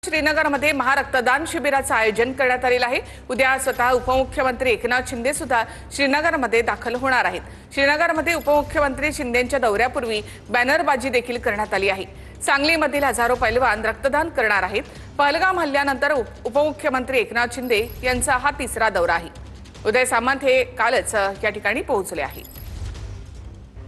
श्रीनगरमध्ये महारक्तदान शिबिराचं आयोजन करण्यात आलेलं आहे। उद्या स्वतः उपमुख्यमंत्री एकनाथ शिंदे सुद्धा श्रीनगरमध्ये दाखल होणार आहेत। श्रीनगरमध्ये उपमुख्यमंत्री शिंदेंच्या दौऱ्यापूर्वी बॅनरबाजी देखील करण्यात आली आहे। सांगलीमधील हजारो पैलवान रक्तदान करणार आहेत। पहलगाम हल्ल्यानंतर उपमुख्यमंत्री एकनाथ शिंदे यांचा हा तिसरा दौरा आहे। उदय सामंत हे कालच या ठिकाणी पोहोचले आहेत।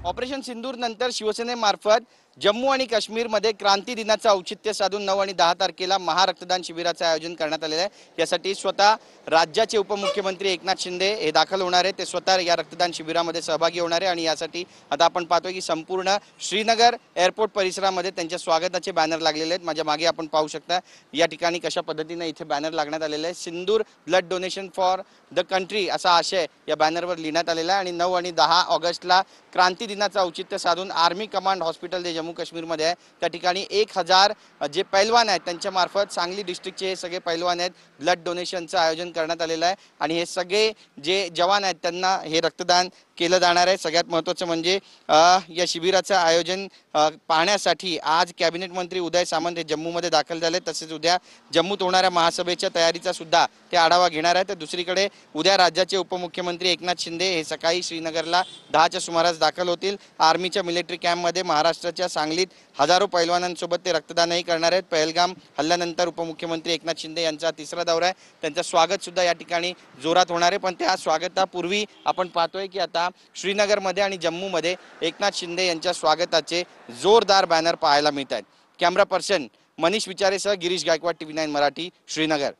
ऑपरेशन सिंदूर नंतर शिवसेनेमार्फत जम्मू आणि काश्मीरमध्ये क्रांती दिनाचं औचित्य साधून 9 आणि 10 तारखेला महारक्तदान शिबिराचं आयोजन करण्यात आलेलं आहे। यासाठी स्वतः राज्याचे उपमुख्यमंत्री एकनाथ शिंदे हे दाखल होणार आहेत। ते स्वतः या रक्तदान शिबिरामध्ये सहभागी होणार आहे आणि यासाठी आता आपण पाहतोय की संपूर्ण श्रीनगर एअरपोर्ट परिसरामध्ये त्यांच्या स्वागताचे बॅनर लागलेले आहेत। माझ्या मागे आपण पाहू शकता या ठिकाणी कशा पद्धतीने इथे बॅनर लागण्यात आलेले आहे। Sindoor blood donation for the country असा आशय या बॅनरवर लिहिण्यात आलेला आहे आणि 9 आणि 10 ऑगस्टला क्रांती दिनाचं औचित्य साधून आर्मी कमांड हॉस्पिटल जे जम्मू काश्मीरमध्ये आहे त्या ठिकाणी 1000 जे पैलवान आहेत त्यांच्या मार्फत सांगली डिस्ट्रिक्टचे हे सगळे पैलवान आहेत ब्लड डोनेशनचं आयोजन करण्यात आलेलं आहे आणि हे सगळे जे जवान आहेत त्यांना हे रक्तदान केलं जाणार आहे। सगळ्यात महत्त्वाचं म्हणजे या शिबिराचं आयोजन पाहण्यासाठी आज कॅबिनेट मंत्री उदय सामंत हे जम्मूमध्ये दाखल झाले। तसेच उद्या जम्मूत होणाऱ्या महासभेच्या तयारीचा सुद्धा ते आढावा घेणार आहेत। तर दुसरीकडे उद्या राज्याचे उपमुख्यमंत्री एकनाथ शिंदे हे सकाळी श्रीनगरला 10च्या सुमारास दाखल होतील। आर्मीच्या मिलिटरी कॅम्पमध्ये महाराष्ट्राच्या सांगलीत हजारो पैलवानांसोबत ते रक्तदानही करणार आहेत। पहलगाम हल्ल्यानंतर उपमुख्यमंत्री एकनाथ शिंदे यांचा तिसरा दौरा आहे। त्यांचं स्वागत सुद्धा या ठिकाणी जोरात होणार आहे। पण त्या स्वागतापूर्वी आपण पाहतोय की आता श्रीनगरमध्ये आणि जम्मूमध्ये एकनाथ शिंदे यांच्या स्वागताचे जोरदार बॅनर पाहायला मिळत आहेत। कॅमेरा पर्सन मनीष विचारेसह गिरीश गायकवाड, TV9 मराठी, श्रीनगर।